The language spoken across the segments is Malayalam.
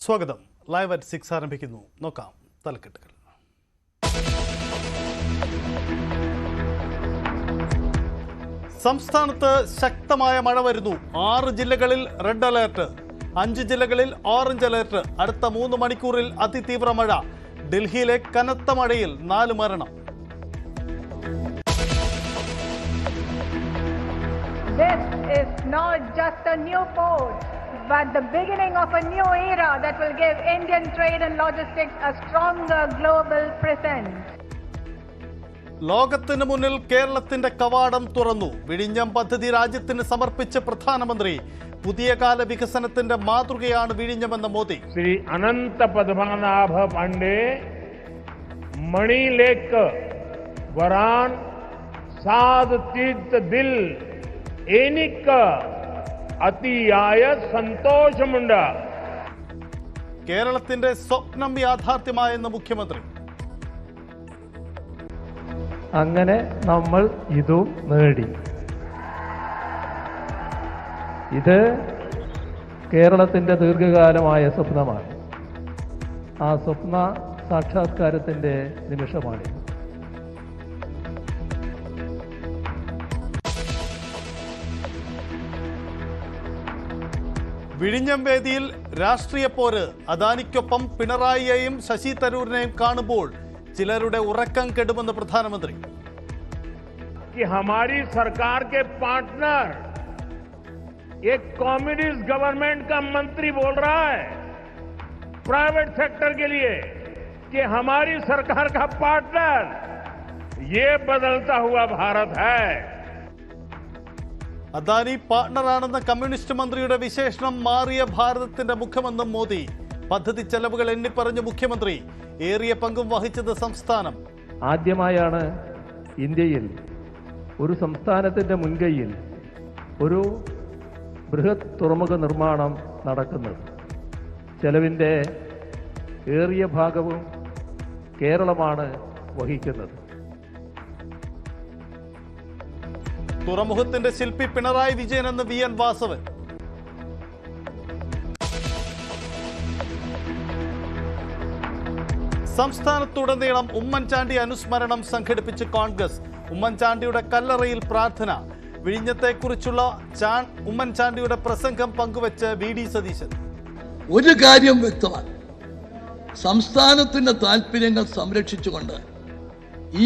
സ്വാഗതം. ലൈവ് അറ്റ് 6 ആരംഭിക്കുന്നു. നോക്കാം തലക്കെട്ടുകൾ. സംസ്ഥാനത്ത് ശക്തമായ മഴ വരുന്നു. 6 ജില്ലകളിൽ റെഡ് അലേർട്ട്, 5 ജില്ലകളിൽ ഓറഞ്ച് അലേർട്ട്. അടുത്ത 3 മണിക്കൂറിൽ അതിതീവ്ര മഴ. ഡൽഹിയിലെ കനത്ത മഴയിൽ 4 മരണം. This is not just a new port, but the beginning of a new era that will give Indian trade and logistics a stronger global presence. ലോകത്തിന് മുന്നിൽ കേരളത്തിന്റെ കവാടം തുറന്നു. വിഴിഞ്ഞം പദ്ധതി രാജ്യത്തിന് സമർപ്പിച്ച പ്രധാനമന്ത്രി. പുതിയ കാല വികസനത്തിന്റെ മാതൃകയാണ് വിഴിഞ്ഞമെന്ന മോദി. ശ്രീ അനന്ത പദ്മനാഭ പാണ്ഡെ മണി ലേക്ക് വരാൻ സാധ് തീർത്ഥ ദിൽ എനിക്ക് അതിയായ സന്തോഷമുണ്ട്. കേരളത്തിന്റെ സ്വപ്നം യാഥാർത്ഥ്യമായെന്ന് മുഖ്യമന്ത്രി. അങ്ങനെ നമ്മൾ ഇതും നേടി. ഇത് കേരളത്തിൻ്റെ ദീർഘകാലമായ സ്വപ്നമാണ്. ആ സ്വപ്ന സാക്ഷാത്കാരത്തിൻ്റെ നിമിഷമാണ്. വിഴിഞ്ഞം വേദിയിൽ രാഷ്ട്രീയ പോര്. അദാനിക്കൊപ്പം പിണറായിയെയും ശശി തരൂരിനെയും കാണുമ്പോൾ ചിലരുടെ ഉറക്കം കെടുമെന്ന് പ്രധാനമന്ത്രി. हमारी सरकार के पार्टनर एक कम्युनिस्ट गवर्नमेंट का मंत्री बोल रहा है प्राइवेट सेक्टर के लिए कि हमारी सरकार का पार्टनर ये बदलता हुआ भारत है. അദാനി പാർട്ണറാണെന്ന കമ്മ്യൂണിസ്റ്റ് മന്ത്രിയുടെ വിശേഷണം മാറിയ ഭാരതത്തിന്റെ മുഖമെന്നും മോദി. പദ്ധതി ചെലവുകൾ എണ്ണിപ്പറഞ്ഞ മുഖ്യമന്ത്രി. ഏറിയ പങ്കും വഹിച്ചത് സംസ്ഥാനം. ആദ്യമായാണ് ഇന്ത്യയിൽ ഒരു സംസ്ഥാനത്തിൻ്റെ മുൻകൈയിൽ ഒരു ബൃഹത് തുറമുഖ നിർമ്മാണം നടക്കുന്നത്. ചെലവിൻ്റെ ഏറിയ ഭാഗവും കേരളമാണ് വഹിക്കുന്നത്. തുറമുഖത്തിന്റെ ശില്പി പിണറായി വിജയൻ എന്ന് VN വാസവൻ. സംസ്ഥാനത്തുടനീളം ഉമ്മൻചാണ്ടി അനുസ്മരണം സംഘടിപ്പിച്ച് കോൺഗ്രസ്. ഉമ്മൻചാണ്ടിയുടെ കല്ലറയിൽ പ്രാർത്ഥന. വിഴിഞ്ഞത്തെക്കുറിച്ചുള്ള ഉമ്മൻചാണ്ടിയുടെ പ്രസംഗം പങ്കുവച്ച് VD സതീശൻ. ഒരു കാര്യം വ്യക്തമാണ്, സംസ്ഥാനത്തിന്റെ താല്പര്യങ്ങൾ സംരക്ഷിച്ചുകൊണ്ട്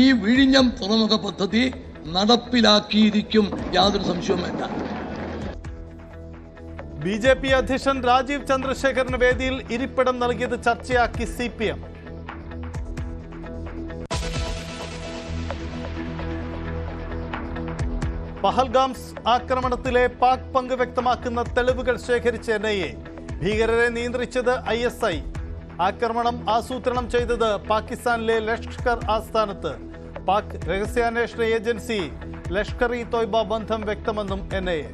ഈ വിഴിഞ്ഞം തുറമുഖ പദ്ധതി നടപ്പിലാക്കിയിരിക്കും, യാതൊരു സംശയവും വേണ്ട. BJP അധ്യക്ഷൻ രാജീവ് ചന്ദ്രശേഖറിന് വേദിയിൽ ഇരിപ്പിടം നൽകിയത് ചർച്ചയാക്കി CPM. പഹൽഗാം ആക്രമണത്തിലെ പാക് പങ്ക് വ്യക്തമാക്കുന്ന തെളിവുകൾ ശേഖരിച്ച NIA. ഭീകരരെ നിയന്ത്രിച്ചത് ISI. ആക്രമണം ആസൂത്രണം ചെയ്തത് പാകിസ്ഥാനിലെ ലഷ്കർ ആസ്ഥാനത്ത്. പാക് രഹസ്യാന്വേഷണ ഏജൻസി ലഷ്കർ-ഇ-തോയ്ബ ബന്ധം വ്യക്തമെന്നും NIA.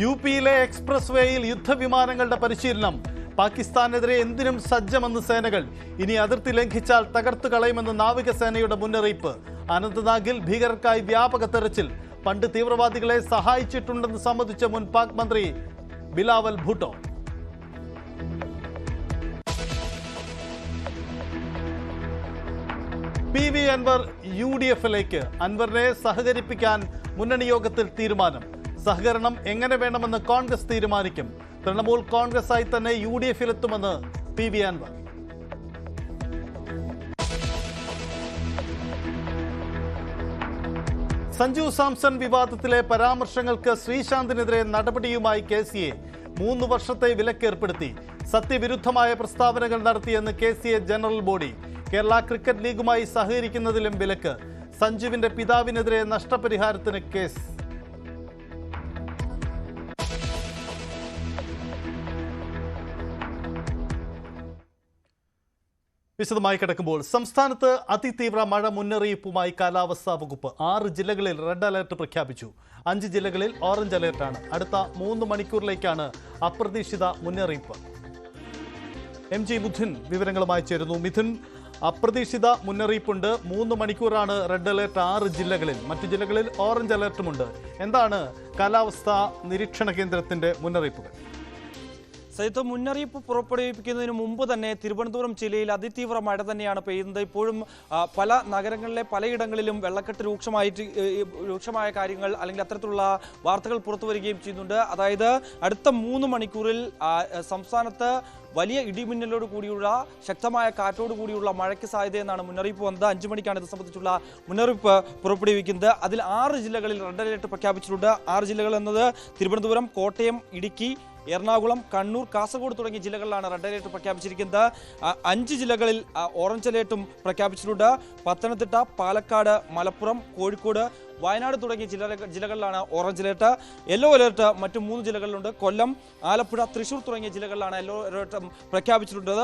UPയിലെ എക്സ്പ്രസ് വേയിൽ യുദ്ധവിമാനങ്ങളുടെ പരിശീലനം. പാകിസ്ഥാനെതിരെ എന്തിനും സജ്ജമെന്ന് സേനകൾ. ഇനി അതിർത്തി ലംഘിച്ചാൽ തകർത്തു കളയുമെന്ന് നാവികസേനയുടെ മുന്നറിയിപ്പ്. അനന്തനാഗിൽ ഭീകരർക്കായി വ്യാപക തെരച്ചിൽ. പണ്ട് തീവ്രവാദികളെ സഹായിച്ചിട്ടുണ്ടെന്ന് സമ്മതിച്ച മുൻ പാക് മന്ത്രി ബിലാവൽ ഭൂട്ടോ. PV അൻവർ UDFിലേക്ക്. അൻവറിനെ സഹകരിപ്പിക്കാൻ മുന്നണി യോഗത്തിൽ തീരുമാനം. സഹകരണം എങ്ങനെ വേണമെന്ന് കോൺഗ്രസ് തീരുമാനിക്കും. തൃണമൂൽ കോൺഗ്രസായി തന്നെ UDFിലെത്തുമെന്ന് PV അൻവർ. സഞ്ജു സാംസൺ വിവാദത്തിലെ പരാമർശങ്ങൾക്ക് ശ്രീശാന്തിനെതിരെ നടപടിയുമായി KCA. 3 വർഷത്തെ വിലക്കേർപ്പെടുത്തി. സത്യവിരുദ്ധമായ പ്രസ്താവനകൾ നടത്തിയെന്ന് KCA general body. Kerala cricket ലീഗുമായി സഹകരിക്കുന്നതിലും വിലക്ക്. സഞ്ജുവിന്റെ പിതാവിനെതിരെ നഷ്ടപരിഹാരത്തിന് കേസ്. വിശദമായി കിടക്കുമ്പോൾ സംസ്ഥാനത്ത് അതിതീവ്ര മഴ മുന്നറിയിപ്പുമായി കാലാവസ്ഥാ വകുപ്പ്. 6 ജില്ലകളിൽ റെഡ് അലർട്ട് പ്രഖ്യാപിച്ചു. 5 ജില്ലകളിൽ ഓറഞ്ച് അലർട്ടാണ്. അടുത്ത 3 മണിക്കൂറിലേക്കാണ് അപ്രതീക്ഷിത മുന്നറിയിപ്പ്. MG മിഥുൻ വിവരങ്ങളുമായി ചേരുന്നു. മിഥുൻ, അപ്രതീക്ഷിത മുന്നറിയിപ്പുണ്ട്. 3 മണിക്കൂറാണ് റെഡ് അലേർട്ട് 6 ജില്ലകളിൽ, മറ്റു ജില്ലകളിൽ ഓറഞ്ച് അലേർട്ടുമുണ്ട്. എന്താണ് കാലാവസ്ഥാ നിരീക്ഷണ കേന്ദ്രത്തിന്റെ മുന്നറിയിപ്പുകൾ? സൈത്ത്, മുന്നറിയിപ്പ് പുറപ്പെടുവിപ്പിക്കുന്നതിന് മുമ്പ് തന്നെ തിരുവനന്തപുരം ജില്ലയിൽ അതിതീവ്ര മഴ തന്നെയാണ് പെയ്യുന്നത്. ഇപ്പോഴും പല നഗരങ്ങളിലെ പലയിടങ്ങളിലും വെള്ളക്കെട്ട് രൂക്ഷമായ കാര്യങ്ങൾ അല്ലെങ്കിൽ അത്തരത്തിലുള്ള വാർത്തകൾ പുറത്തു വരികയും ചെയ്യുന്നുണ്ട്. അതായത് അടുത്ത 3 മണിക്കൂറിൽ സംസ്ഥാനത്ത് വലിയ ഇടിമിന്നലോട് കൂടിയുള്ള ശക്തമായ കാറ്റോട് കൂടിയുള്ള മഴയ്ക്ക് സാധ്യതയെന്നാണ് മുന്നറിയിപ്പ് വന്നത്. 5 മണിക്കാണ് ഇത് സംബന്ധിച്ചുള്ള മുന്നറിയിപ്പ് പുറപ്പെടുവിക്കുന്നത്. അതിൽ 6 ജില്ലകളിൽ റെഡ് അലേർട്ട് പ്രഖ്യാപിച്ചിട്ടുണ്ട്. 6 ജില്ലകൾ എന്നത് തിരുവനന്തപുരം, കോട്ടയം, ഇടുക്കി, എറണാകുളം, കണ്ണൂർ, കാസർഗോഡ് തുടങ്ങിയ ജില്ലകളിലാണ് റെഡ് അലേർട്ട് പ്രഖ്യാപിച്ചിരിക്കുന്നത്. 5 ജില്ലകളിൽ ഓറഞ്ച് അലേർട്ടും പ്രഖ്യാപിച്ചിട്ടുണ്ട്. പത്തനംതിട്ട, പാലക്കാട്, മലപ്പുറം, കോഴിക്കോട്, വയനാട് തുടങ്ങിയ ജില്ലകളിലാണ് ഓറഞ്ച് അലേർട്ട്. യെല്ലോ അലേർട്ട് മറ്റു 3 ജില്ലകളിലുണ്ട്. കൊല്ലം, ആലപ്പുഴ, തൃശൂർ തുടങ്ങിയ ജില്ലകളിലാണ് യെല്ലോ അലേർട്ട് പ്രഖ്യാപിച്ചിട്ടുള്ളത്.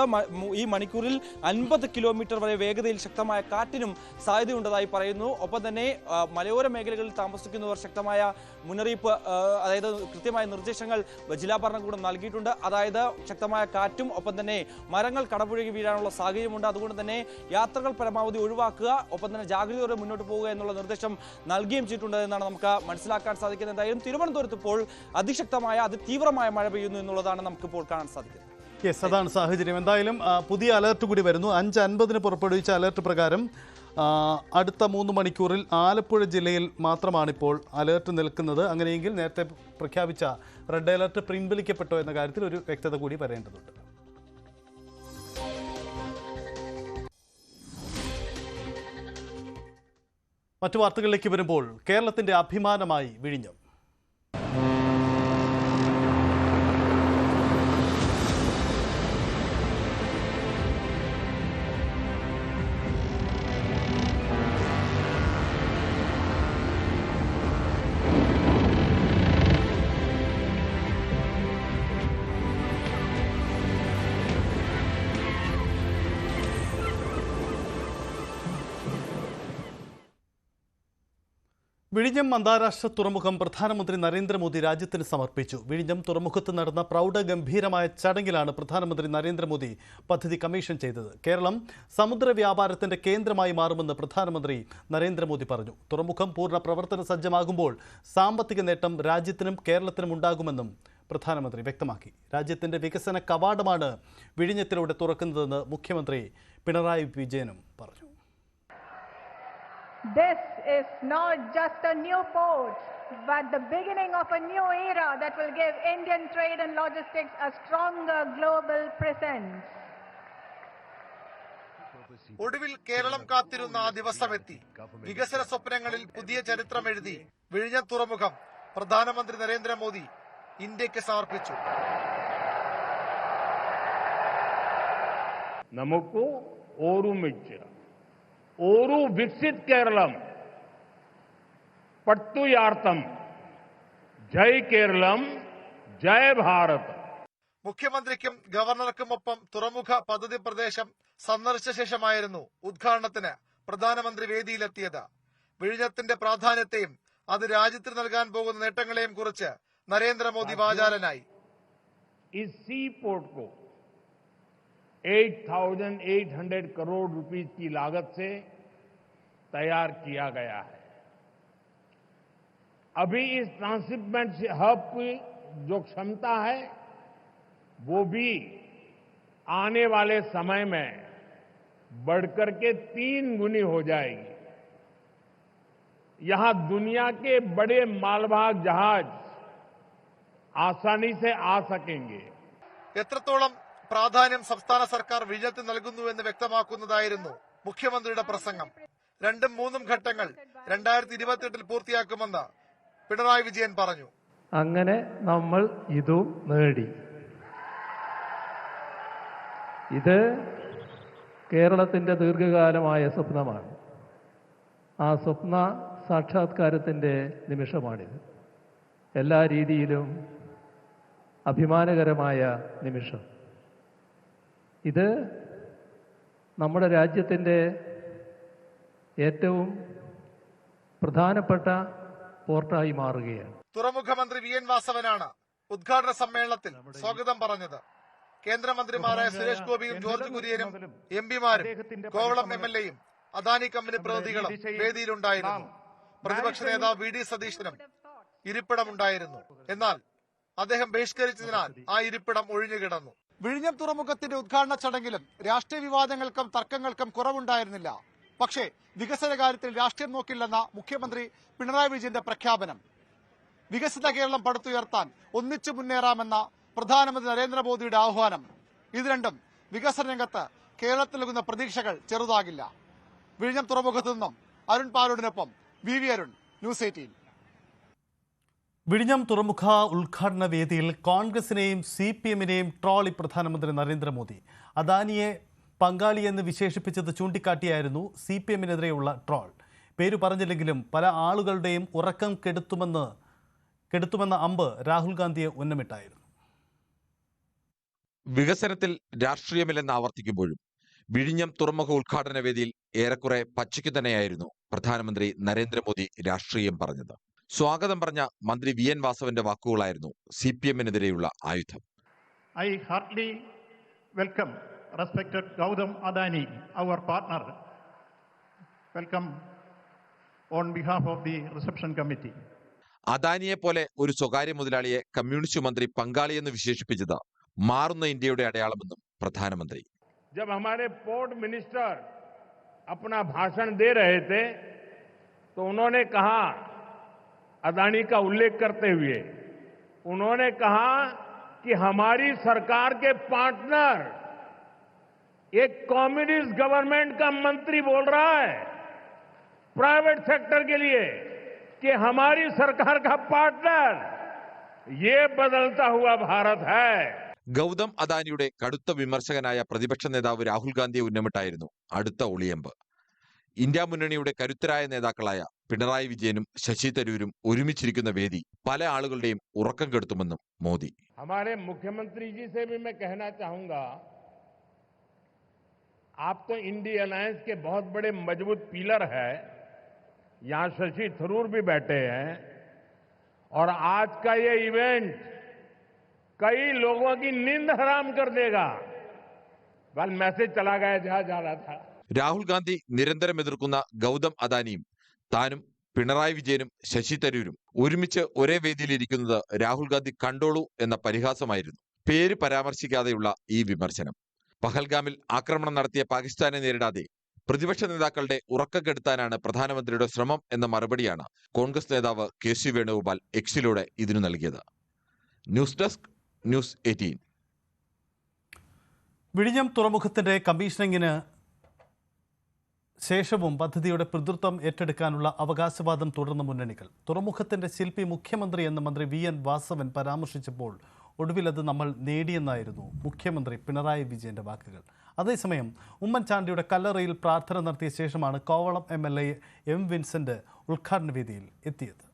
ഈ മണിക്കൂറിൽ 50 കിലോമീറ്റർ വരെ വേഗതയിൽ ശക്തമായ കാറ്റിനും സാധ്യതയുണ്ടതായി പറയുന്നു. ഒപ്പം തന്നെ മലയോര മേഖലകളിൽ താമസിക്കുന്നവർ ശക്തമായ മുന്നറിയിപ്പ്, അതായത് കൃത്യമായ നിർദ്ദേശങ്ങൾ ജില്ലാ ഭരണകൂടം നൽകിയിട്ടുണ്ട്. അതായത് ശക്തമായ കാറ്റും ഒപ്പം തന്നെ മരങ്ങൾ കടപുഴകി വീഴാനുള്ള സാഹചര്യമുണ്ട്. അതുകൊണ്ട് തന്നെ യാത്രകൾ പരമാവധി ഒഴിവാക്കുക, ഒപ്പം തന്നെ ജാഗ്രതയോടെ മുന്നോട്ട് പോവുക എന്നുള്ള നിർദ്ദേശം നൽകുകയും ചെയ്തിട്ടുണ്ട് എന്നാണ് നമുക്ക് മനസ്സിലാക്കാൻ സാധിക്കുന്നത്. എന്തായാലും തിരുവനന്തപുരത്ത് ഇപ്പോൾ അതിശക്തമായ അതിതീവ്രമായ മഴ പെയ്യുന്നു എന്നുള്ളതാണ് നമുക്കിപ്പോൾ കാണാൻ സാധിക്കുന്നത്. യെസ്, അതാണ് സാഹചര്യം. എന്തായാലും പുതിയ അലർട്ട് കൂടി വരുന്നു. 5:50 പുറപ്പെടുവിച്ച അലർട്ട് പ്രകാരം അടുത്ത 3 മണിക്കൂറിൽ ആലപ്പുഴ ജില്ലയിൽ മാത്രമാണിപ്പോൾ അലർട്ട് നിൽക്കുന്നത്. അങ്ങനെയെങ്കിൽ നേരത്തെ പ്രഖ്യാപിച്ച റെഡ് അലർട്ട് പിൻവലിക്കപ്പെട്ടോ എന്ന കാര്യത്തിൽ ഒരു വ്യക്തത കൂടി വരേണ്ടതുണ്ട്. മറ്റു വാർത്തകളിലേക്ക് വരുമ്പോൾ കേരളത്തിന്റെ അഭിമാനമായി വിഴിഞ്ഞം. വിഴിഞ്ഞം അന്താരാഷ്ട്ര തുറമുഖം പ്രധാനമന്ത്രി നരേന്ദ്രമോദി രാജ്യത്തിന് സമർപ്പിച്ചു. വിഴിഞ്ഞം തുറമുഖത്ത് നടന്ന പ്രൗഢഗംഭീരമായ ചടങ്ങിലാണ് പ്രധാനമന്ത്രി നരേന്ദ്രമോദി പദ്ധതി കമ്മീഷൻ ചെയ്തത്. കേരളം സമുദ്ര വ്യാപാരത്തിന്റെ കേന്ദ്രമായി മാറുമെന്ന് പ്രധാനമന്ത്രി നരേന്ദ്രമോദി പറഞ്ഞു. തുറമുഖം പൂർണ്ണ പ്രവർത്തന സജ്ജമാകുമ്പോൾ സാമ്പത്തിക നേട്ടം രാജ്യത്തിനും കേരളത്തിനും ഉണ്ടാകുമെന്നും പ്രധാനമന്ത്രി വ്യക്തമാക്കി. രാജ്യത്തിന്റെ വികസന കവാടമാണ് വിഴിഞ്ഞത്തിലൂടെ തുറക്കുന്നതെന്ന് മുഖ്യമന്ത്രി പിണറായി വിജയനും പറഞ്ഞു. This is not just a new port, but the beginning of a new era that will give Indian trade and logistics a stronger global presence. ഒടുവിൽ കേരളം കാത്തിരുന്ന ആ ദിവസമെത്തി. വികസന സ്വപ്നങ്ങളിൽ പുതിയ ചരിത്രം എഴുതി വിഴിഞ്ഞം തുറമുഖം പ്രധാനമന്ത്രി നരേന്ദ്രമോദി ഇന്ത്യക്ക് സമർപ്പിച്ചു. നമുക്ക് ഓരു വികസിത് കേരളം പട്ടുയാർത്ഥം ജയ് കേരളം ജയ് ഭാരത്. മുഖ്യമന്ത്രിക്കും ഗവർണർക്കുമൊപ്പം തുറമുഖ പദ്ധതി പ്രദേശം സന്ദർശിച്ച ശേഷമായിരുന്നു ഉദ്ഘാടനത്തിന് പ്രധാനമന്ത്രി വേദിയിലെത്തിയത്. വിഴിഞ്ഞത്തിന്റെ പ്രാധാന്യത്തെയും അത് രാജ്യത്തിന് നൽകാൻ പോകുന്ന നേട്ടങ്ങളെയും കുറിച്ച് നരേന്ദ്രമോദി വാചാലനായി. ഈ സീ പോർട്ട് को 8,800 करोड़ रुपीस की लागत से तैयार किया गया है. अभी इस ट्रांसशिपमेंट हब की जो क्षमता है वो भी आने वाले समय में बढ़कर के 3 गुनी हो जाएगी. यहां दुनिया के बड़े मालवाहक जहाज आसानी से आ सकेंगे. എത്രത്തോളം പ്രാധാന്യം സംസ്ഥാന സർക്കാർ വിഴിഞ്ഞത്തിന് നൽകുന്നുവെന്ന് വ്യക്തമാക്കുന്നതായിരുന്നു മുഖ്യമന്ത്രിയുടെ പ്രസംഗം. 2ഉം 3ഉം ഘട്ടങ്ങൾ 2028 പൂർത്തിയാക്കുമെന്ന് പിണറായി വിജയൻ പറഞ്ഞു. അങ്ങനെ നമ്മൾ ഇതും നേടി. ഇത് കേരളത്തിന്റെ ദീർഘകാലമായ സ്വപ്നമാണ്. ആ സ്വപ്ന സാക്ഷാത്കാരത്തിന്റെ നിമിഷമാണിത്. എല്ലാ രീതിയിലും അഭിമാനകരമായ നിമിഷം. ഇത് നമ്മുടെ രാജ്യത്തിൻ്റെ ഏറ്റവും പ്രധാനപ്പെട്ട പോർട്ടായി മാറുകയാണ്. തുറമുഖ മന്ത്രി വി എൻ വാസവനാണ് ഉദ്ഘാടന സമ്മേളനത്തിൽ സ്വാഗതം പറഞ്ഞത്. കേന്ദ്രമന്ത്രിമാരായ സുരേഷ് ഗോപിയും ജോർജ് കുര്യനും എംപിമാരും കോവളം MLAയും അദാനി കമ്പനി പ്രതിനിധികളും വേദിയിലുണ്ടായിരുന്നു. പ്രതിപക്ഷ നേതാവ് VD സതീശനും ഇരിപ്പിടമുണ്ടായിരുന്നു. എന്നാൽ അദ്ദേഹം ബഹിഷ്കരിച്ചതിനാൽ ആ ഇരിപ്പിടം ഒഴിഞ്ഞുകിടന്നു. വിഴിഞ്ഞം തുറമുഖത്തിന്റെ ഉദ്ഘാടന ചടങ്ങിലും രാഷ്ട്രീയ വിവാദങ്ങൾക്കും തർക്കങ്ങൾക്കും കുറവുണ്ടായിരുന്നില്ല. പക്ഷേ വികസന കാര്യത്തിൽ രാഷ്ട്രീയം നോക്കില്ലെന്ന മുഖ്യമന്ത്രി പിണറായി വിജയന്റെ പ്രഖ്യാപനം, വികസിത കേരളം പടുത്തുയർത്താൻ ഒന്നിച്ചു മുന്നേറാമെന്ന പ്രധാനമന്ത്രി നരേന്ദ്രമോദിയുടെ ആഹ്വാനം, ഇത് രണ്ടും വികസന രംഗത്ത് കേരളത്തിൽ നൽകുന്ന പ്രതീക്ഷകൾ ചെറുതാകില്ല. വിഴിഞ്ഞം തുറമുഖത്തു നിന്നും അരുൺ പാലോടിനൊപ്പം VV അരുൺ, ന്യൂസ് 18. വിഴിഞ്ഞം തുറമുഖ ഉദ്ഘാടന വേദിയിൽ കോൺഗ്രസിനെയും CPM-നെയും ട്രോളി പ്രധാനമന്ത്രി നരേന്ദ്രമോദി. അദാനിയെ പങ്കാളിയെന്ന് വിശേഷിപ്പിച്ചത് ചൂണ്ടിക്കാട്ടിയായിരുന്നു CPM-നെതിരെയുള്ള ട്രോൾ. പേര് പറഞ്ഞില്ലെങ്കിലും പല ആളുകളുടെയും ഉറക്കം കെടുത്തുമെന്ന അമ്പ് രാഹുൽ ഗാന്ധിയെ ഉന്നമിട്ടായിരുന്നു. വികസനത്തിൽ രാഷ്ട്രീയമില്ലെന്ന് ആവർത്തിക്കുമ്പോഴും വിഴിഞ്ഞം തുറമുഖ ഉദ്ഘാടന വേദിയിൽ ഏറെക്കുറെ പച്ചയ്ക്ക് തന്നെയായിരുന്നു പ്രധാനമന്ത്രി നരേന്ദ്രമോദി രാഷ്ട്രീയം പറഞ്ഞത്. സ്വാഗതം പറഞ്ഞ മന്ത്രി VN വാസവന്റെ വാക്കുകളായിരുന്നു CPM-നെതിരെയുള്ള ആയുധം. I heartily welcome respected Gautam Adani, our partner. Welcome on behalf of the reception committee. അദാനിയെ പോലെ ഒരു സ്വകാര്യ മുതലാളിയെ കമ്മ്യൂണിസ്റ്റ് മന്ത്രി പങ്കാളിയെന്ന് വിശേഷിപ്പിച്ചത് മാറുന്ന ഇന്ത്യയുടെ അടയാളമെന്നും പ്രധാനമന്ത്രി. जब हमारे पोर्ट मिनिस्टर अपना भाषण दे रहे थे तो उन्होंने कहा, अदानी का उल्लेख करते हुए उन्होंने कहा कि हमारी सरकार के पार्टनर एक कम्युनिस्ट गवर्नमेंट का मंत्री बोल रहा है प्राइवेट सेक्टर के लिए कि हमारी सरकार का पार्टनर, ये बदलता हुआ भारत है. ഗൗതം അദാനിയുടെ കടുത്ത വിമർശകനായ പ്രതിപക്ഷ നേതാവ് രാഹുൽ ഗാന്ധിയെ ഉന്നമിട്ടായിരുന്നു അടുത്ത ഒളിയമ്പ്. ഇന്ത്യ മുന്നണിയുടെ കരുത്തരായ നേതാക്കളായ പിണറായി വിജയനും ശശി തരൂരും ഒരുമിച്ചിരിക്കുന്ന വേദി പല ആളുകളുടെയും ഉറക്കം കെടുത്തുമെന്നും മോദി. हमारे मुख्यमंत्री जी से भी मैं कहना चाहूंगा, आप तो इंडिया अलायंस के बहुत बड़े मजबूत पिलर है. यहां शशि थरूर भी बैठे हैं और आज का ये इवेंट कई लोगों की नींद हराम कर देगा. कल मैसेज चला गया जहां जा रहा था. രാഹുൽ ഗാന്ധി നിരന്തരം എതിർക്കുന്ന ഗൗതം അദാനിയും താനും പിണറായി വിജയനും ശശി തരൂരും ഒരുമിച്ച് ഒരേ വേദിയിലിരിക്കുന്നത് രാഹുൽ ഗാന്ധി കണ്ടോളൂ എന്ന പരിഹാസമായിരുന്നു. പേര് പരാമർശിക്കാതെയുള്ള ഈ വിമർശനം പഹൽഗാമിൽ ആക്രമണം നടത്തിയ പാകിസ്ഥാനെ നേരിടാതെ പ്രതിപക്ഷ നേതാക്കളുടെ ഉറക്കം കെടുത്താനാണ് പ്രധാനമന്ത്രിയുടെ ശ്രമം എന്ന മറുപടിയാണ് കോൺഗ്രസ് നേതാവ് KC വേണുഗോപാൽ എക്സിലൂടെ ഇതിനു നൽകിയത്. News desk, news 18. വിഴിഞ്ഞം തുറമുഖത്തിന്റെ കമ്മീഷനിങ്ങിന് ശേഷവും പദ്ധതിയുടെ പിതൃത്വം ഏറ്റെടുക്കാനുള്ള അവകാശവാദം തുടർന്ന മുന്നണികൾ. തുറമുഖത്തിന്റെ ശില്പി മുഖ്യമന്ത്രി എന്ന് മന്ത്രി VN വാസവൻ പരാമർശിച്ചപ്പോൾ ഒടുവിൽ അത് നമ്മൾ നേടിയെന്നായിരുന്നു മുഖ്യമന്ത്രി പിണറായി വിജയന്റെ വാക്കുകൾ. അതേസമയം ഉമ്മൻചാണ്ടിയുടെ കല്ലറയിൽ പ്രാർത്ഥന നടത്തിയ ശേഷമാണ് കോവളം MLA M വിൻസെന്റ് ഉദ്ഘാടന വേദിയിൽ എത്തിയത്.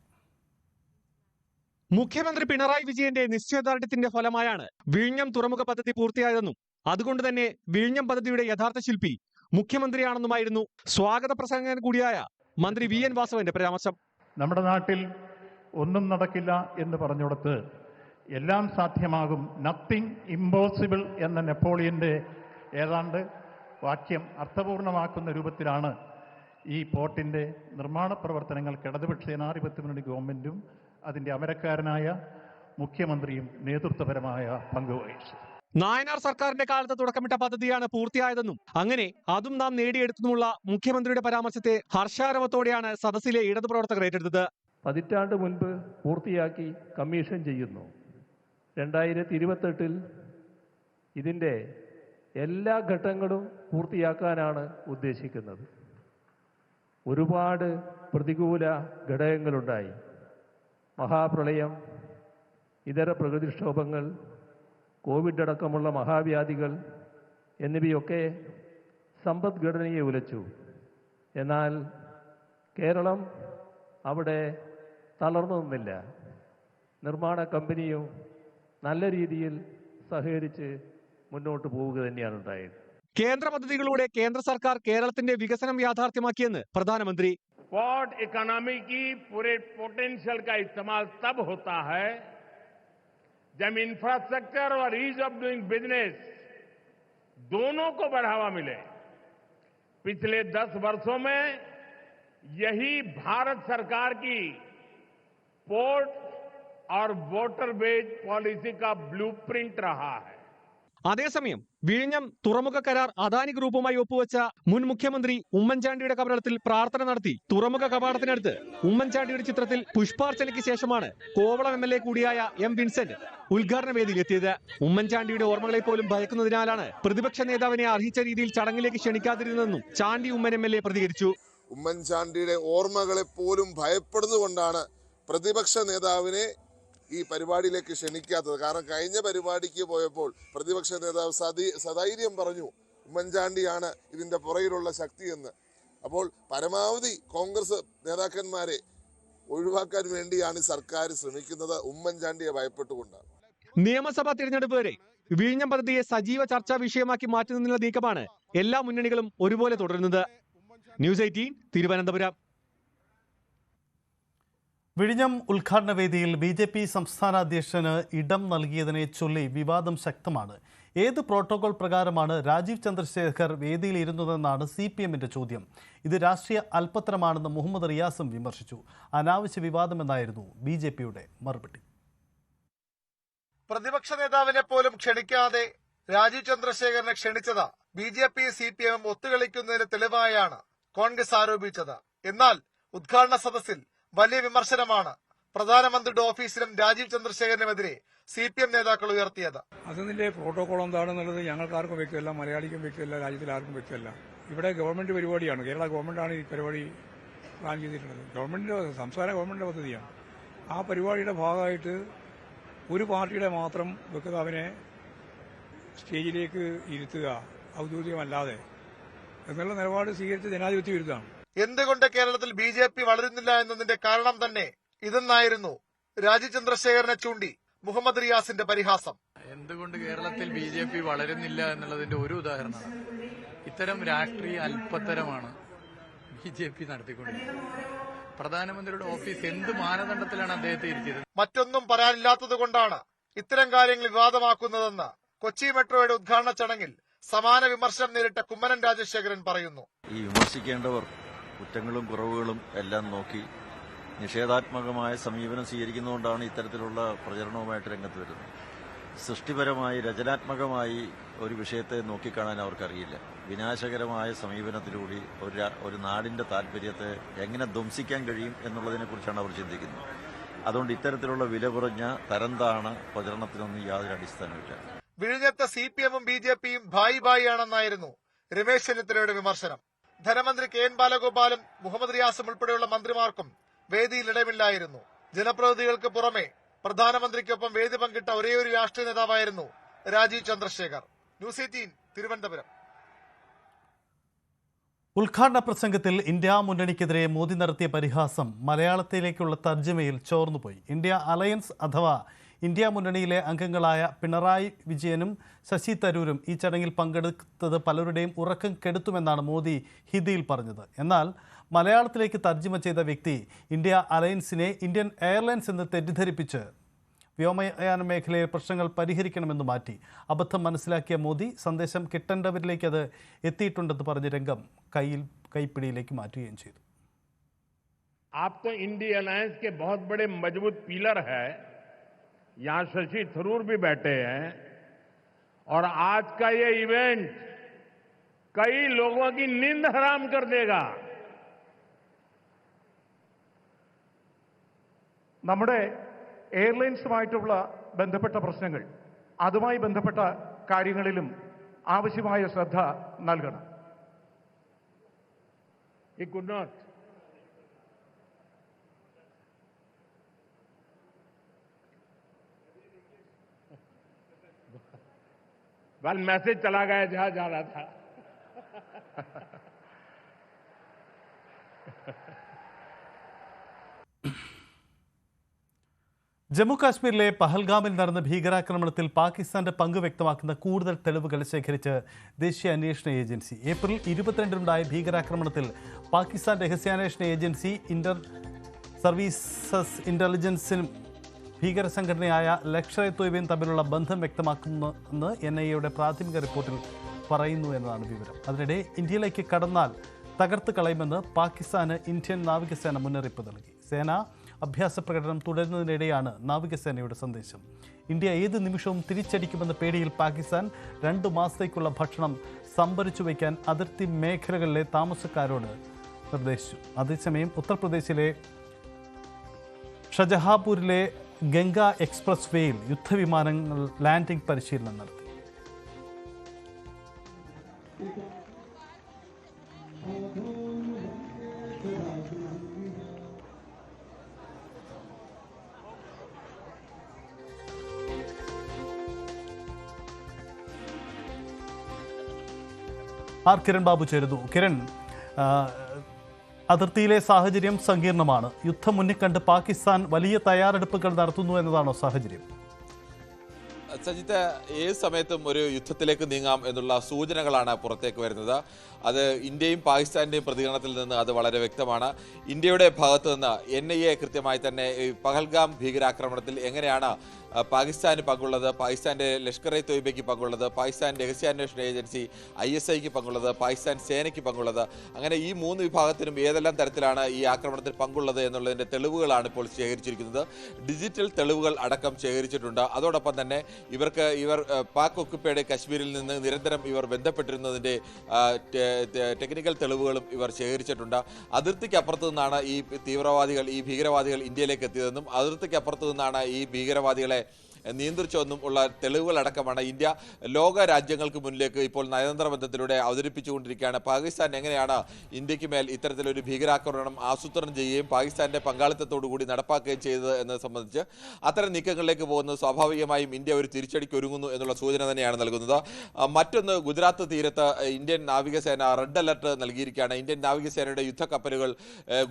മുഖ്യമന്ത്രി പിണറായി വിജയന്റെ നിശ്ചയദാർഢ്യത്തിന്റെ ഫലമായാണ് വിഴിഞ്ഞം തുറമുഖ പദ്ധതി പൂർത്തിയായതെന്നും അതുകൊണ്ട് തന്നെ വിഴിഞ്ഞം പദ്ധതിയുടെ യഥാർത്ഥ ശില്പി മുഖ്യമന്ത്രിയാണെന്നുമായിരുന്നു സ്വാഗത പ്രസംഗകൻ കൂടിയായ മന്ത്രി VN വാസവന്റെ പരാമർശം. നമ്മുടെ നാട്ടിൽ ഒന്നും നടക്കില്ല എന്ന് പറഞ്ഞുകൊടുത്ത് എല്ലാം സാധ്യമാകും, നത്തിങ് ഇമ്പോസിബിൾ എന്ന നെപ്പോളിയന്റെ ഏതാണ്ട് വാക്യം അർത്ഥപൂർണമാക്കുന്ന രൂപത്തിലാണ് ഈ പോർട്ടിന്റെ നിർമ്മാണ പ്രവർത്തനങ്ങൾക്ക് ഇടതുപക്ഷ ജനാധിപത്യ മുന്നണി ഗവൺമെന്റും അതിന്റെ അമരക്കാരനായ മുഖ്യമന്ത്രിയും നേതൃത്വപരമായ പങ്കുവഹിച്ചു. നായനാർ സർക്കാരിന്റെ കാലത്ത് തുടക്കമിട്ട പദ്ധതിയാണ് പൂർത്തിയായതെന്നും അങ്ങനെ അതും നാം നേടിയെടുത്തുമുള്ള മുഖ്യമന്ത്രിയുടെ പരാമർശത്തെ ഹർഷാരവത്തോടെയാണ് സദസ്സിലെ ഇടതുപ്രവർത്തകർ ഏറ്റെടുത്തത്. പതിറ്റാണ്ട് മുൻപ് പൂർത്തിയാക്കി കമ്മീഷൻ ചെയ്യുന്നു. 2028 ഇതിൻ്റെ എല്ലാ ഘട്ടങ്ങളും പൂർത്തിയാക്കാനാണ് ഉദ്ദേശിക്കുന്നത്. ഒരുപാട് പ്രതികൂല ഘടകങ്ങളുണ്ടായി. മഹാപ്രളയം, ഇതര പ്രകൃതിക്ഷോഭങ്ങൾ, കോവിഡ് അടക്കമുള്ള മഹാവ്യാധികൾ എന്നിവയൊക്കെ സമ്പദ്ഘടനയെ ഉലച്ചു. എന്നാൽ കേരളം അവിടെ തളർന്നു നിന്നില്ല. നിർമ്മാണ കമ്പനിയും നല്ല രീതിയിൽ സഹകരിച്ച് മുന്നോട്ട് പോവുക തന്നെയാണ് ഉണ്ടായത്. കേന്ദ്ര പദ്ധതികളിലൂടെ കേന്ദ്ര സർക്കാർ കേരളത്തിന്റെ വികസനം യാഥാർത്ഥ്യമാക്കിയെന്ന് പ്രധാനമന്ത്രി. पोर्ट इकोनॉमी की पूरे पोटेंशियल का इस्तेमाल तब होता है जब इंफ्रास्ट्रक्चर और ईज ऑफ डूइंग बिजनेस दोनों को बढ़ावा मिले, पिछले 10 वर्षों में यही भारत सरकार की पोर्ट और वाटर बेस्ड पॉलिसी का ब्लूप्रिंट रहा है. അതേസമയം വിഴിഞ്ഞം തുറമുഖ കരാർ അദാനി ഗ്രൂപ്പുമായി ഒപ്പുവെച്ച മുൻ മുഖ്യമന്ത്രി ഉമ്മൻചാണ്ടിയുടെ കബറിടത്തിൽ പ്രാർത്ഥന നടത്തി. തുറമുഖ കവാടത്തിനടുത്ത് ഉമ്മൻചാണ്ടിയുടെ ചിത്രത്തിൽ പുഷ്പാർച്ചനയ്ക്ക് ശേഷമാണ് കോവളം MLA കൂടിയായ M. വിൻസെന്റ് ഉദ്ഘാടന വേദിയിലെത്തിയത്. ഉമ്മൻചാണ്ടിയുടെ ഓർമ്മകളെ പോലും ഭയക്കുന്നതിനാലാണ് പ്രതിപക്ഷ നേതാവിനെ അർഹിച്ച രീതിയിൽ ചടങ്ങിലേക്ക് ക്ഷണിക്കാതിരുന്നതെന്നും ചാണ്ടി ഉമ്മൻ MLA പ്രതികരിച്ചു. ഉമ്മൻചാണ്ടിയുടെ ഓർമ്മകളെ പോലും ഭയപ്പെടുന്നുകൊണ്ടാണ് പ്രതിപക്ഷ നേതാവിനെ ഈ പരിപാടിയിലേക്ക് ക്ഷണിക്കാത്തത്. കാരണം കഴിഞ്ഞ പരിപാടിക്ക് പോയപ്പോൾ പ്രതിപക്ഷ നേതാവ് സധൈര്യം പറഞ്ഞു ഉമ്മൻചാണ്ടിയാണ് ഇതിന്റെ പുറകിലുള്ള ശക്തിയെന്ന്. അപ്പോൾ പരമാവധി കോൺഗ്രസ് നേതാക്കന്മാരെ ഒഴിവാക്കാൻ വേണ്ടിയാണ് സർക്കാർ ശ്രമിക്കുന്നത്, ഉമ്മൻചാണ്ടിയെ ഭയപ്പെട്ടുകൊണ്ടാണ്. നിയമസഭാ തിരഞ്ഞെടുപ്പ് വരെ വിഴിഞ്ഞം പദ്ധതിയെ സജീവ ചർച്ചാ വിഷയമാക്കി മാറ്റുന്നതിനുള്ള നീക്കമാണ് എല്ലാ മുന്നണികളും ഒരുപോലെ തുടരുന്നത്. ന്യൂസ് 18 തിരുവനന്തപുരം. വിഴിഞ്ഞം ഉദ്ഘാടന വേദിയിൽ BJP സംസ്ഥാന അധ്യക്ഷന് ഇടം നൽകിയതിനെ ചൊല്ലി വിവാദം ശക്തമാണ്. ഏത് പ്രോട്ടോകോൾ പ്രകാരമാണ് രാജീവ് ചന്ദ്രശേഖർ വേദിയിൽ ഇരുന്നതെന്നാണ് CPMന്റെ ചോദ്യം. ഇത് രാഷ്ട്രീയ അല്പത്തരമാണെന്ന് മുഹമ്മദ് റിയാസും വിമർശിച്ചു. അനാവശ്യ വിവാദമെന്നായിരുന്നു BJPയുടെ മറുപടി. പ്രതിപക്ഷ നേതാവിനെ പോലും ക്ഷണിക്കാതെ രാജീവ് ചന്ദ്രശേഖരനെ ക്ഷണിച്ചത് BJP CPM ഒത്തുകളിക്കുന്നതിന് തെളിവായാണ് കോൺഗ്രസ് ആരോപിച്ചത്. എന്നാൽ ഉദ്ഘാടന സദസ്സിൽ വലിയ വിമർശനമാണ് പ്രധാനമന്ത്രിയുടെ ഓഫീസിലും രാജീവ് ചന്ദ്രശേഖരനുമെതിരെ CPM നേതാക്കൾ ഉയർത്തിയത്. അതിന്റെ പ്രോട്ടോകോൾ എന്താണെന്നുള്ളത് ഞങ്ങൾക്ക് ആർക്കും വ്യക്തമല്ല, മലയാളിക്കും വ്യക്തമല്ല, രാജ്യത്തിൽ ആർക്കും വ്യക്തമല്ല. ഇവിടെ ഗവൺമെന്റ് പരിപാടിയാണ്, കേരള ഗവൺമെന്റാണ് ഈ പരിപാടി പ്ലാൻ ചെയ്തിട്ടുള്ളത്. സംസ്ഥാന ഗവൺമെന്റിന്റെ പദ്ധതിയാണ്. ആ പരിപാടിയുടെ ഭാഗമായിട്ട് ഒരു പാർട്ടിയുടെ മാത്രം വ്യക്താവിനെ സ്റ്റേജിലേക്ക് ഇരുത്തുക ഔദ്യോഗികമല്ലാതെ എന്നുള്ള നിലപാട് സ്വീകരിച്ച് ജനാധിപത്യ വിരുദ്ധമാണ്. എന്തുകൊണ്ട് കേരളത്തിൽ BJP വളരുന്നില്ല എന്നതിന്റെ കാരണം തന്നെ ഇതെന്നായിരുന്നു രാജീവ് ചന്ദ്രശേഖരനെ ചൂണ്ടി മുഹമ്മദ് റിയാസിന്റെ പരിഹാസം. എന്തുകൊണ്ട് കേരളത്തിൽ BJP വളരുന്നില്ല എന്നുള്ളതിന്റെ ഒരു ഉദാഹരണമാണ്. ഇത്തരം രാഷ്ട്രീയ അല്പത്തരമാണ് BJP നടത്തിക്കൊണ്ടിരിക്കുന്നത്. പ്രധാനമന്ത്രിയുടെ ഓഫീസ് എന്ത് മാനദണ്ഡത്തിലാണ് അദ്ദേഹത്തെ ഇരുത്തിയത്? മറ്റൊന്നും പറയാനില്ലാത്തതുകൊണ്ടാണ് ഇത്തരം കാര്യങ്ങൾ വിവാദമാക്കുന്നതെന്ന് കൊച്ചി മെട്രോയുടെ ഉദ്ഘാടന ചടങ്ങിൽ സമാന വിമർശനം നേരിട്ട കുമ്മനം രാജശേഖരൻ പറയുന്നു. ഈ വിമർശിക്കേണ്ടവർ കുറ്റങ്ങളും കുറവുകളും എല്ലാം നോക്കി നിഷേധാത്മകമായ സമീപനം സ്വീകരിക്കുന്നതുകൊണ്ടാണ് ഇത്തരത്തിലുള്ള പ്രചരണവുമായിട്ട് രംഗത്ത് വരുന്നത്. സൃഷ്ടിപരമായി രചനാത്മകമായി ഒരു വിഷയത്തെ നോക്കിക്കാണാൻ അവർക്കറിയില്ല. വിനാശകരമായ സമീപനത്തിലൂടെ ഒരു നാടിന്റെ താല്പര്യത്തെ എങ്ങനെ ധ്വംസിക്കാൻ കഴിയും എന്നുള്ളതിനെക്കുറിച്ചാണ് അവർ ചിന്തിക്കുന്നത്. അതുകൊണ്ട് ഇത്തരത്തിലുള്ള വില കുറഞ്ഞ തരംതാണ പ്രചരണത്തിനൊന്നും യാതൊരു അടിസ്ഥാനമില്ല. വിഴിഞ്ഞത്തെ CPMഉം BJPയും ഭായി ആണെന്നായിരുന്നു രമേശ് ചെന്നിത്തലയുടെ വിമർശനം. ധനമന്ത്രി KN ബാലഗോപാലും മുഹമ്മദ് റിയാസും ഉൾപ്പെടെയുള്ള മന്ത്രിമാർക്കും വേദിയിൽ ഇടമില്ലായിരുന്നു. ജനപ്രതിനിധികൾക്ക് പുറമെ പ്രധാനമന്ത്രിക്കൊപ്പം വേദി പങ്കിട്ട ഒരേയൊരു രാഷ്ട്രീയ നേതാവായിരുന്നു രാജീവ് ചന്ദ്രശേഖർ. ന്യൂസ് 18 തിരുവനന്തപുരം. ഉദ്ഘാടന പ്രസംഗത്തിൽ ഇന്ത്യ മുന്നണിക്കെതിരെ മോദി നടത്തിയ പരിഹാസം മലയാളത്തിലേക്കുള്ള തർജ്ജമയിൽ ചോർന്നുപോയി. ഇന്ത്യ അലയൻസ് അഥവാ ഇന്ത്യ മുന്നണിയിലെ അംഗങ്ങളായ പിണറായി വിജയനും ശശി തരൂരും ഈ ചടങ്ങിൽ പങ്കെടുത്തത് പലരുടെയും ഉറക്കം കെടുത്തുമെന്നാണ് മോദി ഹിന്ദിയിൽ പറഞ്ഞത്. എന്നാൽ മലയാളത്തിലേക്ക് തർജ്ജമ ചെയ്ത വ്യക്തി ഇന്ത്യ അലയൻസിനെ ഇന്ത്യൻ എയർലൈൻസ് എന്ന് തെറ്റിദ്ധരിപ്പിച്ച് വ്യോമയാന മേഖലയിലെ പ്രശ്നങ്ങൾ പരിഹരിക്കണമെന്ന് മാറ്റി. അബദ്ധം മനസ്സിലാക്കിയ മോദി സന്ദേശം കിട്ടേണ്ടവരിലേക്ക് അത് എത്തിയിട്ടുണ്ടെന്ന് പറഞ്ഞ് രംഗം കൈപ്പിടിയിലേക്ക് മാറ്റുകയും ചെയ്തു. आप तो इंडिया अलायंस के बहुत बड़े मजबूत पिलर है. यहाँ शशि थरूर भी बैठे हैं और आज का ये इवेंट कई लोगों की नींद हराम कर देगा. നമ്മുടെ എയർലൈൻസുമായിട്ടുള്ള ബന്ധപ്പെട്ട പ്രശ്നങ്ങൾ, അതുമായി ബന്ധപ്പെട്ട കാര്യങ്ങളിലും ആവശ്യമായ ശ്രദ്ധ നൽകണം. He could not. वाल मैसेज चला गया जहां जा रहा था. ജമ്മു കാശ്മീരിലെ പഹൽഗാമിൽ നടന്ന ഭീകരാക്രമണത്തിൽ പാകിസ്ഥാന്റെ പങ്ക് വ്യക്തമാക്കുന്ന കൂടുതൽ തെളിവുകൾ ശേഖരിച്ച് ദേശീയ അന്വേഷണ ഏജൻസി. ഏപ്രിൽ 22-നുണ്ടായ ഭീകരാക്രമണത്തിൽ പാകിസ്ഥാൻ രഹസ്യാന്വേഷണ ഏജൻസി ഇന്റർ സർവീസസ് ഇന്റലിജൻസിനും ഭീകര സംഘടനയായ ലഷ്കർ ഇ തൊയ്ബയും തമ്മിലുള്ള ബന്ധം വ്യക്തമാക്കുമെന്ന് NIA പ്രാഥമിക റിപ്പോർട്ടിൽ പറയുന്നു എന്നതാണ് വിവരം. അതിനിടെ ഇന്ത്യയിലേക്ക് കടന്നാൽ തകർത്ത് കളയുമെന്ന് പാകിസ്ഥാന് ഇന്ത്യൻ നാവികസേന മുന്നറിയിപ്പ് നൽകി. സേന അഭ്യാസ പ്രകടനം തുടരുന്നതിനിടെയാണ് നാവികസേനയുടെ സന്ദേശം. ഇന്ത്യ ഏത് നിമിഷവും തിരിച്ചടിക്കുമെന്ന പേടിയിൽ പാകിസ്ഥാൻ 2 മാസത്തേക്കുള്ള ഭക്ഷണം സംഭരിച്ചു വയ്ക്കാൻ അതിർത്തി മേഖലകളിലെ താമസക്കാരോട് നിർദ്ദേശിച്ചു. അതേസമയം ഉത്തർപ്രദേശിലെ ഷജഹാപൂരിലെ ഗംഗ എക്സ്പ്രസ് വേയിൽ യുദ്ധവിമാനങ്ങൾ ലാൻഡിംഗ് പരിശീലനം നടത്തി. കിരൺ ബാബു ചേരുന്നു. കിരൺ, അതിർത്തിയിലെ സാഹചര്യം സങ്കീർണമാണ്. യുദ്ധം മുന്നിൽ കണ്ട് പാകിസ്ഥാൻ വലിയ തയ്യാറെടുപ്പുകൾ നടത്തുന്നു എന്നതാണോ സാഹചര്യം? സജിത്ത്, ഏത് സമയത്തും ഒരു യുദ്ധത്തിലേക്ക് നീങ്ങാം എന്നുള്ള സൂചനകളാണ് പുറത്തേക്ക് വരുന്നത്. അത് ഇന്ത്യയും പാകിസ്ഥാന്റെയും പ്രതികരണത്തിൽ നിന്ന് അത് വളരെ വ്യക്തമാണ്. ഇന്ത്യയുടെ ഭാഗത്തു നിന്ന് NIA കൃത്യമായി തന്നെ പഹൽഗാം ഭീകരാക്രമണത്തിൽ എങ്ങനെയാണ് പാകിസ്ഥാന് പങ്കുള്ളത്, പാകിസ്ഥാന്റെ ലഷ്കർ ഇ തൊയ്ബയ്ക്ക് പങ്കുള്ളത്, പാകിസ്ഥാൻ രഹസ്യാന്വേഷണ ഏജൻസി ISIക്ക് പങ്കുള്ളത്, പാകിസ്ഥാൻ സേനയ്ക്ക് പങ്കുള്ളത്, അങ്ങനെ ഈ 3 വിഭാഗത്തിനും ഏതെല്ലാം തരത്തിലാണ് ഈ ആക്രമണത്തിൽ പങ്കുള്ളത് എന്നുള്ളതിന്റെ തെളിവുകളാണ് ഇപ്പോൾ ശേഖരിച്ചിരിക്കുന്നത്. ഡിജിറ്റൽ തെളിവുകൾ അടക്കം ശേഖരിച്ചിട്ടുണ്ട്. അതോടൊപ്പം തന്നെ ഇവർ പാക് ഒക്കുപ്പൈഡ് കശ്മീരിൽ നിന്ന് നിരന്തരം ഇവർ ബന്ധപ്പെട്ടിരുന്നതിന്റെ ടെക്നിക്കൽ തെളിവുകളും ഇവർ ശേഖരിച്ചിട്ടുണ്ട്. അതിർത്തിക്കപ്പുറത്തു നിന്നാണ് ഈ ഭീകരവാദികൾ ഇന്ത്യയിലേക്ക് എത്തിയതെന്നും അതിർത്തിക്കപ്പുറത്തു നിന്നാണ് ഈ ഭീകരവാദികളെ നിയന്ത്രിച്ചൊന്നും ഉള്ള തെളിവുകളടക്കമാണ് ഇന്ത്യ ലോക രാജ്യങ്ങൾക്ക് മുന്നിലേക്ക് ഇപ്പോൾ നയതന്ത്ര ബന്ധത്തിലൂടെ അവതരിപ്പിച്ചുകൊണ്ടിരിക്കുകയാണ്. പാകിസ്ഥാൻ എങ്ങനെയാണ് ഇന്ത്യക്ക് മേൽ ഇത്തരത്തിലൊരു ഭീകരാക്രമണം ആസൂത്രണം ചെയ്യുകയും പാകിസ്ഥാന്റെ പങ്കാളിത്തത്തോടു കൂടി നടപ്പാക്കുകയും ചെയ്തത് എന്നത് സംബന്ധിച്ച് അത്തരം നീക്കങ്ങളിലേക്ക് പോകുന്നത് സ്വാഭാവികമായും ഇന്ത്യ ഒരു തിരിച്ചടിക്ക് ഒരുങ്ങുന്നു എന്നുള്ള സൂചന തന്നെയാണ് നൽകുന്നത്. മറ്റൊന്ന്, ഗുജറാത്ത് തീരത്ത് ഇന്ത്യൻ നാവികസേന റെഡ് അലർട്ട് നൽകിയിരിക്കുകയാണ്. ഇന്ത്യൻ നാവികസേനയുടെ യുദ്ധക്കപ്പലുകൾ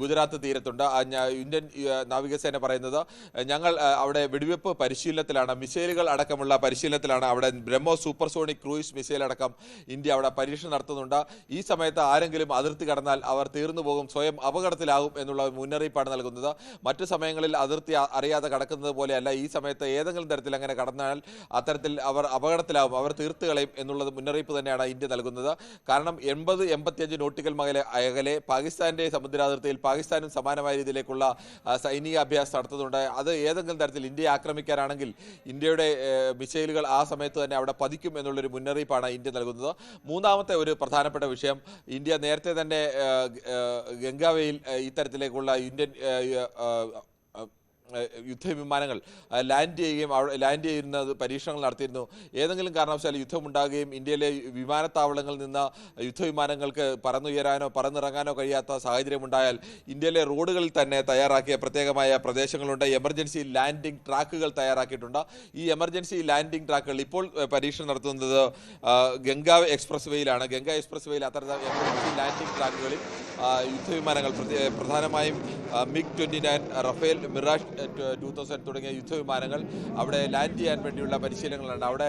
ഗുജറാത്ത് തീരത്തുണ്ട്. ഇന്ത്യൻ നാവികസേന പറയുന്നത് ഞങ്ങൾ അവിടെ വെടിവെപ്പ് പരിശീലനത്തിലാണ്, മിസൈലുകൾ അടക്കമുള്ള പരിശീലനത്തിലാണ്. അവിടെ ബ്രഹ്മോസ് സൂപ്പർസോണിക് ക്രൂയിസ് മിസൈൽ അടക്കം ഇന്ത്യ അവിടെ പരീക്ഷണം നടത്തുന്നുണ്ട്. ഈ സമയത്ത് ആരെങ്കിലും അതിർത്തി കടന്നാൽ അവർ തീർന്നു പോകും, സ്വയം അപകടത്തിലാകും എന്നുള്ള മുന്നറിയിപ്പാണ് നൽകുന്നത്. മറ്റു സമയങ്ങളിൽ അതിർത്തി അറിയാതെ കടക്കുന്നത് പോലെയല്ല, ഈ സമയത്ത് ഏതെങ്കിലും തരത്തിൽ അങ്ങനെ കടന്നാൽ അത്തരത്തിൽ അവർ അപകടത്തിലാകും, അവർ തീർത്തു കളയും എന്നുള്ളത് മുന്നറിയിപ്പ് തന്നെയാണ് ഇന്ത്യ നൽകുന്നത്. കാരണം 80-85 നോട്ടിക്കൽ അകലെ പാകിസ്ഥാന്റെ സമുദ്രാതിർത്തിയിൽ പാകിസ്ഥാനും സമാനമായ രീതിയിലേക്കുള്ള സൈനിക അഭ്യാസം നടത്തുന്നുണ്ട്. അത് ഏതെങ്കിലും തരത്തിൽ ഇന്ത്യയെ ആക്രമിക്കാനാണെങ്കിൽ ഇന്ത്യയുടെ മിസൈലുകൾ ആ സമയത്ത് തന്നെ അവിടെ പതിക്കും എന്നുള്ളൊരു മുന്നറിയിപ്പാണ് ഇന്ത്യ നൽകുന്നത്. മൂന്നാമത്തെ ഒരു പ്രധാനപ്പെട്ട വിഷയം, ഇന്ത്യ നേരത്തെ തന്നെ ഗംഗാവയിൽ ഇത്തരത്തിലേക്കുള്ള ഇന്ത്യൻ യുദ്ധവിമാനങ്ങൾ ലാൻഡ് ചെയ്യുന്ന പരീക്ഷണങ്ങൾ നടത്തിയിരുന്നു. ഏതെങ്കിലും കാരണവശാൽ യുദ്ധമുണ്ടാകുകയും ഇന്ത്യയിലെ വിമാനത്താവളങ്ങളിൽ നിന്ന് യുദ്ധവിമാനങ്ങൾക്ക് പറന്നുയരാനോ പറന്നിറങ്ങാനോ കഴിയാത്ത സാഹചര്യമുണ്ടായാൽ ഇന്ത്യയിലെ റോഡുകളിൽ തന്നെ തയ്യാറാക്കിയ പ്രത്യേകമായ പ്രദേശങ്ങളുണ്ട്. എമർജൻസി ലാൻഡിംഗ് ട്രാക്കുകൾ തയ്യാറാക്കിയിട്ടുണ്ട്. ഈ എമർജൻസി ലാൻഡിംഗ് ട്രാക്കുകൾ ഇപ്പോൾ പരീക്ഷണം നടത്തുന്നത് ഗംഗ എക്സ്പ്രസ് വേയിലാണ്. ഗംഗ എക്സ്പ്രസ് വേയിൽ അത്തരം എമർജൻസി ലാൻഡിംഗ് ട്രാക്കുകളിൽ യുദ്ധവിമാനങ്ങൾ പ്രധാനമായും MiG-29, റഫേൽ, മിറാഷ് 2000 തുടങ്ങിയ യുദ്ധവിമാനങ്ങൾ അവിടെ ലാൻഡ് ചെയ്യാൻ വേണ്ടിയുള്ള പരിശീലനങ്ങളാണ്. അവിടെ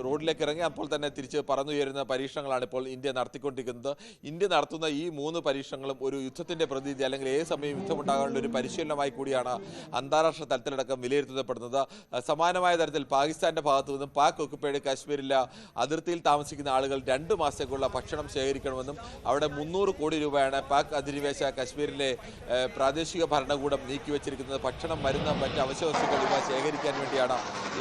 റോഡിലേക്ക് ഇറങ്ങി അപ്പോൾ തന്നെ തിരിച്ച് പറന്നുയരുന്ന പരീക്ഷണങ്ങളാണ് ഇപ്പോൾ ഇന്ത്യ നടത്തിക്കൊണ്ടിരിക്കുന്നത്. ഇന്ത്യ നടത്തുന്ന ഈ 3 പരീക്ഷണങ്ങളും ഒരു യുദ്ധത്തിന്റെ പ്രതീതി അല്ലെങ്കിൽ ഏത് സമയം യുദ്ധമുണ്ടാകാനുള്ള ഒരു പരിശീലനമായി കൂടിയാണ് അന്താരാഷ്ട്ര തലത്തിലടക്കം വിലയിരുത്തപ്പെടുന്നത്. സമാനമായ തരത്തിൽ പാകിസ്ഥാന്റെ ഭാഗത്തു നിന്നും പാക് ഒക്കുപ്പൈഡ് കാശ്മീരിലെ അതിർത്തിയിൽ താമസിക്കുന്ന ആളുകൾ 2 മാസത്തേക്കുള്ള ഭക്ഷണം ശേഖരിക്കണമെന്നും അവിടെ 300 കോടി രൂപയാണ് പാക് അധിനിവേശ കാശ്മീരിലെ പ്രാദേശിക ഭരണകൂടം നീക്കിവെച്ചിരിക്കുന്നത്. ഭക്ഷണം, മരുന്ന്, മറ്റ് അവശ്യ വസ്തുക്കൾ ഇവ ശേഖരിക്കാൻ വേണ്ടിയാണ്.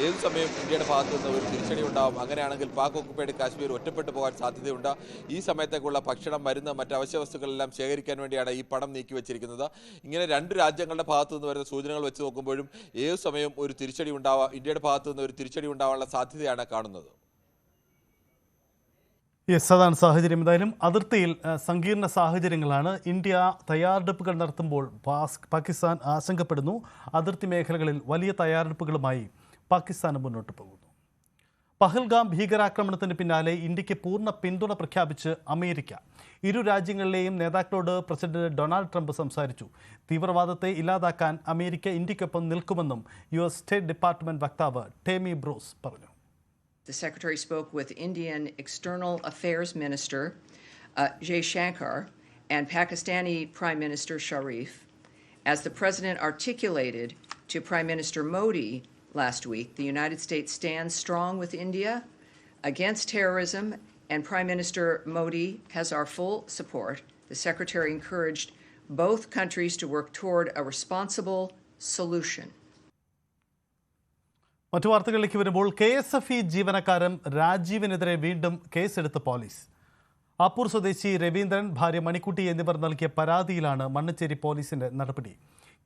ഏത് സമയം ഇന്ത്യയുടെ ഭാഗത്തു നിന്ന് ഒരു തിരിച്ചടി ഉണ്ടാവും. അങ്ങനെയാണെങ്കിൽ പാക് ഒക്കുപ്പൈഡ് കാശ്മീർ ഒറ്റപ്പെട്ടു പോകാൻ സാധ്യതയുണ്ട്. ഈ സമയത്തേക്കുള്ള ഭക്ഷണം, മരുന്ന്, മറ്റ് അവശ്യ വസ്തുക്കളെല്ലാം ശേഖരിക്കാൻ വേണ്ടിയാണ് ഈ പണം നീക്കിവെച്ചിരിക്കുന്നത്. ഇങ്ങനെ 2 രാജ്യങ്ങളുടെ ഭാഗത്തു നിന്ന് വരുന്ന സൂചനകൾ വെച്ച് നോക്കുമ്പോഴും ഏത് സമയം ഒരു തിരിച്ചടി ഇന്ത്യയുടെ ഭാഗത്തു നിന്ന് ഒരു തിരിച്ചടി ഉണ്ടാവാനുള്ള സാധ്യതയാണ് കാണുന്നത്. അതാണ് സാഹചര്യം. എന്തായാലും അതിർത്തിയിൽ സങ്കീർണ സാഹചര്യങ്ങളാണ്. ഇന്ത്യ തയ്യാറെടുപ്പുകൾ നടത്തുമ്പോൾ പാകിസ്ഥാൻ ആശങ്കപ്പെടുന്നു. അതിർത്തി മേഖലകളിൽ വലിയ തയ്യാറെടുപ്പുകളുമായി പാകിസ്ഥാൻ മുന്നോട്ട് പോകുന്നു. പഹൽഗാം ഭീകരാക്രമണത്തിന് പിന്നാലെ ഇന്ത്യക്ക് പൂർണ്ണ പിന്തുണ പ്രഖ്യാപിച്ച് അമേരിക്ക. ഇരു രാജ്യങ്ങളിലെയും നേതാക്കളോട് പ്രസിഡന്റ് ഡൊണാൾഡ് ട്രംപ് സംസാരിച്ചു. തീവ്രവാദത്തെ ഇല്ലാതാക്കാൻ അമേരിക്ക ഇന്ത്യക്കൊപ്പം നിൽക്കുമെന്നും US സ്റ്റേറ്റ് ഡിപ്പാർട്ട്മെന്റ് വക്താവ് ടേമി ബ്രൂസ് പറഞ്ഞു. The Secretary spoke with Indian External Affairs Minister Jay Shankar and Pakistani Prime Minister Sharif. As the President articulated, to Prime Minister Modi last week, the United States stands strong with India against terrorism, and Prime Minister Modi has our full support. The Secretary encouraged both countries to work toward a responsible solution. മറ്റു വാർത്തകളിലേക്ക് വരുമ്പോൾ KSFE ജീവനക്കാരൻ രാജീവിനെതിരെ വീണ്ടും കേസെടുത്ത പോലീസ്. ആപ്പൂർ സ്വദേശി രവീന്ദ്രൻ, ഭാര്യ മണിക്കുട്ടി എന്നിവർ നൽകിയ പരാതിയിലാണ് മണ്ണച്ചേരി പോലീസിന്റെ നടപടി.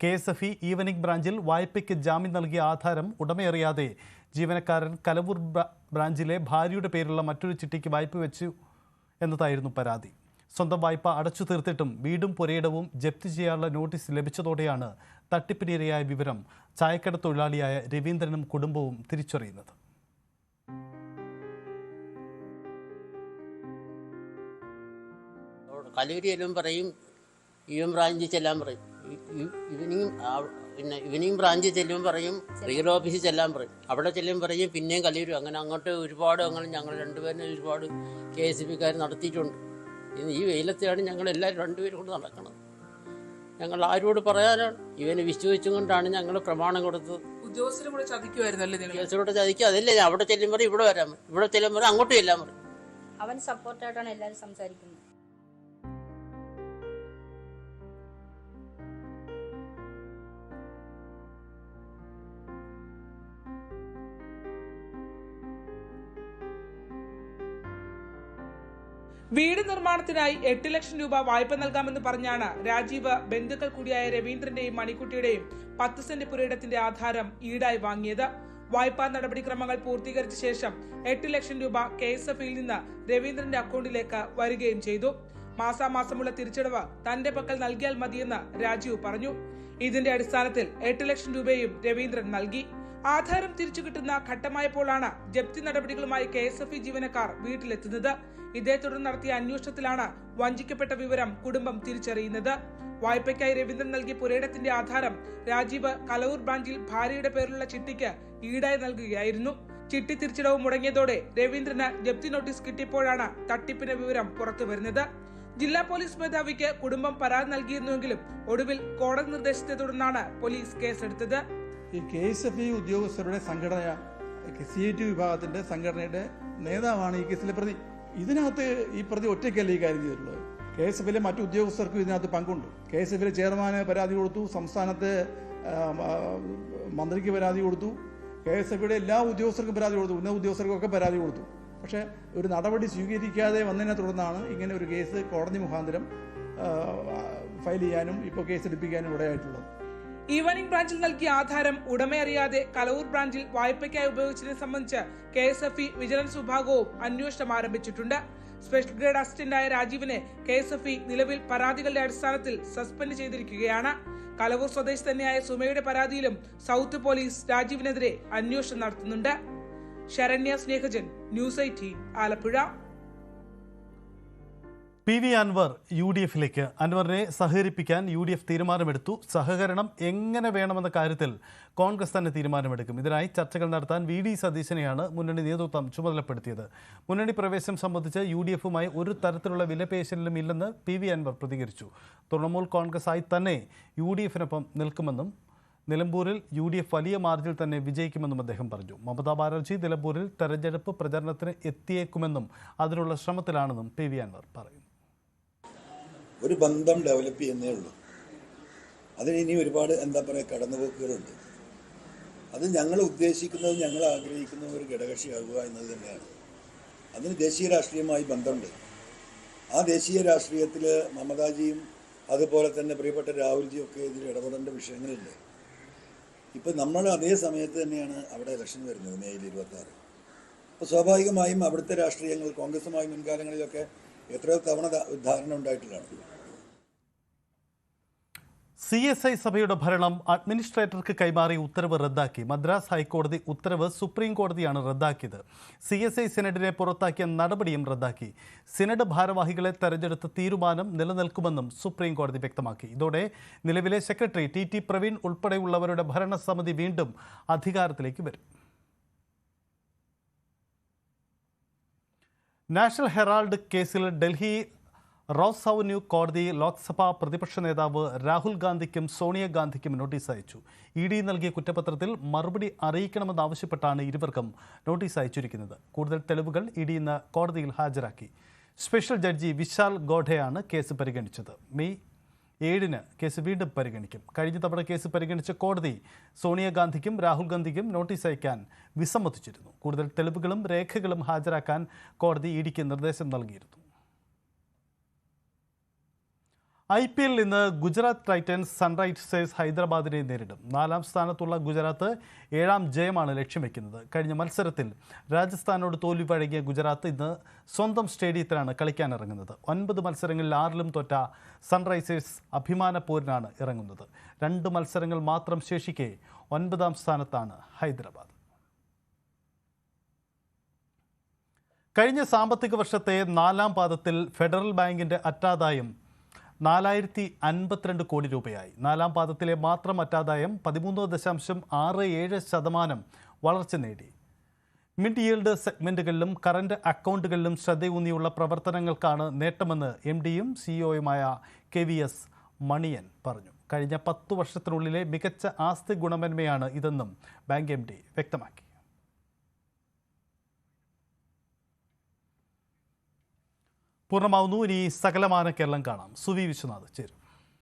KSFE ഈവനിംഗ് ബ്രാഞ്ചിൽ വായ്പയ്ക്ക് ജാമ്യം നൽകിയ ആധാരം ഉടമയറിയാതെ ജീവനക്കാരൻ കലവൂർ ബ്രാഞ്ചിലെ ഭാര്യയുടെ പേരുള്ള മറ്റൊരു ചിട്ടിക്ക് വായ്പ വെച്ചു എന്നതായിരുന്നു പരാതി. സ്വന്തം വായ്പ അടച്ചു തീർത്തിട്ടും വീടും പുരയിടവും ജപ്തി ചെയ്യാനുള്ള നോട്ടീസ് ലഭിച്ചതോടെയാണ് തട്ടിപ്പിനിരയായ വിവരം ചായക്കട തൊഴിലാളിയായ രവീന്ദ്രനും കുടുംബവും തിരിച്ചറിയുന്നത്. കലൂരി എല്ലാം പറയും, ഈവൻ ബ്രാഞ്ചിൽ ചെല്ലാൻ പറയും, ഈവനിങ് ബ്രാഞ്ചിൽ ചെല്ലുമ്പോൾ പറയും, റീജിയണൽ ഓഫീസിൽ ചെല്ലാൻ പറയും, അവിടെ ചെല്ലുമ്പോൾ പറയും പിന്നെയും കലൂരി. അങ്ങനെ അങ്ങോട്ട് ഒരുപാട് ഞങ്ങൾ രണ്ടുപേരും ഒരുപാട് KSFEക്കാർ നടത്തിയിട്ടുണ്ട്. ഈ വെയിലത്തെയാണ് ഞങ്ങൾ എല്ലാവരും രണ്ടുപേരും കൊണ്ട് നടക്കുന്നത്. ഞങ്ങൾ ആരോട് പറയാനാണ്? ഇവനെ വിശ്വസിച്ചും കൊണ്ടാണ് ഞങ്ങൾ പ്രമാണം കൊടുത്തത്. ഉദ്യോഗസ്ഥരോട് ചതിക്കുക. അതല്ലേ അവിടെ ചെല്ലുമ്പോൾ ഇവിടെ വരാൻ പറയും, ഇവിടെ ചെല്ലുമ്പോൾ അങ്ങോട്ട് ചെല്ലാൻ പറയും. അവൻ സപ്പോർട്ടായിട്ടാണ് എല്ലാവരും സംസാരിക്കുന്നത്. വീട് നിർമ്മാണത്തിനായി 8 ലക്ഷം രൂപ വായ്പ നൽകാമെന്ന് പറഞ്ഞാണ് രാജീവ് ബന്ധുക്കൾ കൂടിയായ രവീന്ദ്രന്റെയും മണിക്കുട്ടിയുടെയും 10 സെന്റ് പുരയിടത്തിന്റെ ആധാരം ഈടായി വാങ്ങിയത്. വായ്പാ നടപടിക്രമങ്ങൾ പൂർത്തീകരിച്ച ശേഷം 8 ലക്ഷം രൂപ KSFEയിൽ നിന്ന് രവീന്ദ്രന്റെ അക്കൗണ്ടിലേക്ക് വരികയും ചെയ്തു. മാസാമാസമുള്ള തിരിച്ചടവ് തന്റെ പക്കൽ നൽകിയാൽ മതിയെന്ന് രാജീവ് പറഞ്ഞു. ഇതിന്റെ അടിസ്ഥാനത്തിൽ 8 ലക്ഷം രൂപയും രവീന്ദ്രൻ നൽകി. ആധാരം തിരിച്ചു കിട്ടുന്ന ഘട്ടമായപ്പോഴാണ് ജപ്തി നടപടികളുമായി KSFE ജീവനക്കാർ വീട്ടിലെത്തുന്നത്. ഇതേ തുടർന്ന് നടത്തിയ അന്വേഷണത്തിലാണ് വഞ്ചിക്കപ്പെട്ട വിവരം കുടുംബം തിരിച്ചറിയുന്നത്. വായ്പയ്ക്കായി രവീന്ദ്രൻ നൽകിയ പുരയിടത്തിന്റെ ആധാരം രാജീവ് കലവൂർ ബ്രാഞ്ചിൽ ഭാര്യയുടെ പേരിലുള്ള ചിട്ടിക്ക് ഈടായി നൽകുകയായിരുന്നു. ചിട്ടി തിരിച്ചടവ് മുടങ്ങിയതോടെ രവീന്ദ്രന് ജപ്തി നോട്ടീസ് കിട്ടിയപ്പോഴാണ് തട്ടിപ്പിന്റെ വിവരം പുറത്തുവരുന്നത്. ജില്ലാ പോലീസ് മേധാവിക്ക് കുടുംബം പരാതി നൽകിയിരുന്നുവെങ്കിലും ഒടുവിൽ കോടതി നിർദ്ദേശത്തെ തുടർന്നാണ് പോലീസ് കേസെടുത്തത്. ഈ KSFE ഉദ്യോഗസ്ഥരുടെ സംഘടന, CIT വിഭാഗത്തിന്റെ സംഘടനയുടെ നേതാവാണ് ഈ കേസിലെ പ്രതി. ഇതിനകത്ത് ഈ പ്രതി ഒറ്റയ്ക്കല്ല ഈ കാര്യം ചെയ്തിട്ടുള്ളത്. KSFEയിലെ മറ്റു ഉദ്യോഗസ്ഥർക്കും ഇതിനകത്ത് പങ്കുണ്ട്. KSFEയിലെ ചെയർമാന് പരാതി കൊടുത്തു, സംസ്ഥാനത്തെ മന്ത്രിക്ക് പരാതി കൊടുത്തു, KSFEയുടെ എല്ലാ ഉദ്യോഗസ്ഥർക്കും പരാതി കൊടുത്തു, ഉന്നത ഉദ്യോഗസ്ഥർക്കൊക്കെ പരാതി കൊടുത്തു. പക്ഷേ ഒരു നടപടി സ്വീകരിക്കാതെ വന്നതിനെ തുടർന്നാണ് ഇങ്ങനെ ഒരു കേസ് കോടതി മുഖാന്തരം ഫയൽ ചെയ്യാനും ഇപ്പോൾ കേസ് എടുപ്പിക്കാനും ഇടയായിട്ടുള്ളത്. ഈവനിംഗ് ബ്രാഞ്ചിൽ നൽകിയ ആധാരം ഉടമയറിയാതെ കലവൂർ ബ്രാഞ്ചിൽ വായ്പയ്ക്കായി ഉപയോഗിച്ചതിനെ സംബന്ധിച്ച് KSFE വിജിലൻസ് വിഭാഗവും അന്വേഷണം ആരംഭിച്ചിട്ടുണ്ട്. സ്പെഷ്യൽ ഗ്രേഡ് അസിസ്റ്റന്റായ രാജീവിനെ KSFE നിലവിൽ പരാതികളുടെ അടിസ്ഥാനത്തിൽ സസ്പെൻഡ് ചെയ്തിരിക്കുകയാണ്. കലവൂർ സ്വദേശി തന്നെയായ സുമയുടെ പരാതിയിലും സൗത്ത് പോലീസ് രാജീവിനെതിരെ അന്വേഷണം നടത്തുന്നുണ്ട്. ശരണ്യ സ്നേഹജൻ, ന്യൂസ് 18 ആലപ്പുഴ. PV അൻവർ UDFിലേക്ക്. അൻവറിനെ സഹകരിപ്പിക്കാൻ UDF തീരുമാനമെടുത്തു. സഹകരണം എങ്ങനെ വേണമെന്ന കാര്യത്തിൽ കോൺഗ്രസ് തന്നെ തീരുമാനമെടുക്കും. ഇതിനായി ചർച്ചകൾ നടത്താൻ VD സതീശനെയാണ് മുന്നണി നേതൃത്വം ചുമതലപ്പെടുത്തിയത്. മുന്നണി പ്രവേശനം സംബന്ധിച്ച് UDFുമായി ഒരു തരത്തിലുള്ള വിലപേശലിലും ഇല്ലെന്ന് PV അൻവർ പ്രതികരിച്ചു. തൃണമൂൽ കോൺഗ്രസായി തന്നെ UDFിനൊപ്പം നിൽക്കുമെന്നും നിലമ്പൂരിൽ UDF വലിയ മാർജിൽ തന്നെ വിജയിക്കുമെന്നും അദ്ദേഹം പറഞ്ഞു. മമതാ ബാനർജി നിലമ്പൂരിൽ തെരഞ്ഞെടുപ്പ് പ്രചരണത്തിന് എത്തിയേക്കുമെന്നും അതിനുള്ള ശ്രമത്തിലാണെന്നും PV അൻവർ പറയും. ഒരു ബന്ധം ഡെവലപ്പ് ചെയ്യുന്നേ ഉള്ളൂ. അതിന് ഇനി ഒരുപാട് കടന്നുപോക്കുകളുണ്ട്. അത് ഞങ്ങൾ ഉദ്ദേശിക്കുന്നത്, ഞങ്ങൾ ആഗ്രഹിക്കുന്ന ഒരു ഘടകകക്ഷിയാകുക എന്നത് തന്നെയാണ്. അതിന് ദേശീയ രാഷ്ട്രീയമായി ബന്ധമുണ്ട്. ആ ദേശീയ രാഷ്ട്രീയത്തിൽ മമതാജിയും അതുപോലെ തന്നെ പ്രിയപ്പെട്ട രാഹുൽജിയും ഒക്കെ ഇതിൽ ഇടപെടേണ്ട വിഷയങ്ങളുണ്ട്. ഇപ്പം നമ്മൾ അതേ സമയത്ത് തന്നെയാണ് അവിടെ ഇലക്ഷൻ വരുന്നത്, മെയ് 26. അപ്പോൾ സ്വാഭാവികമായും അവിടുത്തെ രാഷ്ട്രീയങ്ങൾ കോൺഗ്രസുമായി മുൻകാലങ്ങളിലൊക്കെ എത്രയോ തവണ ധാരണ ഉണ്ടായിട്ടുള്ളതാണ്. CSI സഭയുടെ ഭരണം അഡ്മിനിസ്ട്രേറ്റർക്ക് കൈമാറിയ ഉത്തരവ് റദ്ദാക്കി. മദ്രാസ് ഹൈക്കോടതി ഉത്തരവ് സുപ്രീം കോടതിയാണ് റദ്ദാക്കിയത്. CSI സിനഡിനെ പുറത്താക്കിയ നടപടിയും റദ്ദാക്കി. സിനഡ് ഭാരവാഹികളെ തെരഞ്ഞെടുത്ത തീരുമാനം നിലനിൽക്കുമെന്നും സുപ്രീം കോടതി വ്യക്തമാക്കി. ഇതോടെ നിലവിലെ സെക്രട്ടറി TT പ്രവീൺ ഉൾപ്പെടെയുള്ളവരുടെ ഭരണസമിതി വീണ്ടും അധികാരത്തിലേക്ക് വരും. നാഷണൽ ഹെറാൾഡ് കേസിൽ ഡൽഹി റോസ് അവന്യൂ കോടതി ലോക്സഭാ പ്രതിപക്ഷ നേതാവ് രാഹുൽ ഗാന്ധിക്കും സോണിയാഗാന്ധിക്കും നോട്ടീസ് അയച്ചു. ED നൽകിയ കുറ്റപത്രത്തിൽ മറുപടി അറിയിക്കണമെന്നാവശ്യപ്പെട്ടാണ് ഇരുവർക്കും നോട്ടീസ് അയച്ചിരിക്കുന്നത്. കൂടുതൽ തെളിവുകൾ ED ഇന്ന് കോടതിയിൽ ഹാജരാക്കി. സ്പെഷ്യൽ ജഡ്ജി വിശാൽ ഗോഡയാണ് കേസ് പരിഗണിച്ചത്. മെയ് 7-ന് കേസ് വീണ്ടും പരിഗണിക്കും. കഴിഞ്ഞ തവണ കേസ് പരിഗണിച്ച കോടതി സോണിയാഗാന്ധിക്കും രാഹുൽ ഗാന്ധിക്കും നോട്ടീസ് അയക്കാൻ വിസമ്മതിച്ചിരുന്നു. കൂടുതൽ തെളിവുകളും രേഖകളും ഹാജരാക്കാൻ കോടതി EDക്ക് നിർദ്ദേശം നൽകിയിരുന്നു. IPL ഇന്ന് ഗുജറാത്ത് ടൈറ്റൻസ് സൺറൈസേഴ്സ് ഹൈദരാബാദിനെ നേരിടും. 4ാം സ്ഥാനത്തുള്ള ഗുജറാത്ത് 7ാം ജയമാണ് ലക്ഷ്യം വയ്ക്കുന്നത്. കഴിഞ്ഞ മത്സരത്തിൽ രാജസ്ഥാനോട് തോൽവി വഴങ്ങിയ ഗുജറാത്ത് ഇന്ന് സ്വന്തം സ്റ്റേഡിയത്തിലാണ് കളിക്കാനിറങ്ങുന്നത്. 9 മത്സരങ്ങളിൽ 6ലും തോറ്റ സൺറൈസേഴ്സ് അഭിമാനപൂരനാണ് ഇറങ്ങുന്നത്. 2 മത്സരങ്ങൾ മാത്രം ശേഷിക്കെ 9ാം സ്ഥാനത്താണ് ഹൈദരാബാദ്. കഴിഞ്ഞ സാമ്പത്തിക വർഷത്തെ 4ാം പാദത്തിൽ ഫെഡറൽ ബാങ്കിന്റെ അറ്റാദായം 4052 കോടി രൂപയായി. 4ാം പാദത്തിലെ മാത്രം അറ്റാദായം 13.67% വളർച്ച നേടി. മിഡ് ഈൽഡ് സെഗ്മെന്റുകളിലും കറന്റ് അക്കൗണ്ടുകളിലും ശ്രദ്ധയൂന്നിയുള്ള പ്രവർത്തനങ്ങൾക്കാണ് നേട്ടമെന്ന് MDയും CEOയുമായ KVS മണിയൻ പറഞ്ഞു. കഴിഞ്ഞ 10 വർഷത്തിനുള്ളിലെ മികച്ച ആസ്തി ഗുണമേന്മയാണ് ഇതെന്നും ബാങ്ക് MD വ്യക്തമാക്കി. പൂർണ്ണമാവുന്നു. ഇനി സകലമാന കേരളം കാണാം. സുവി വിശ്വനാഥ് ചേരും.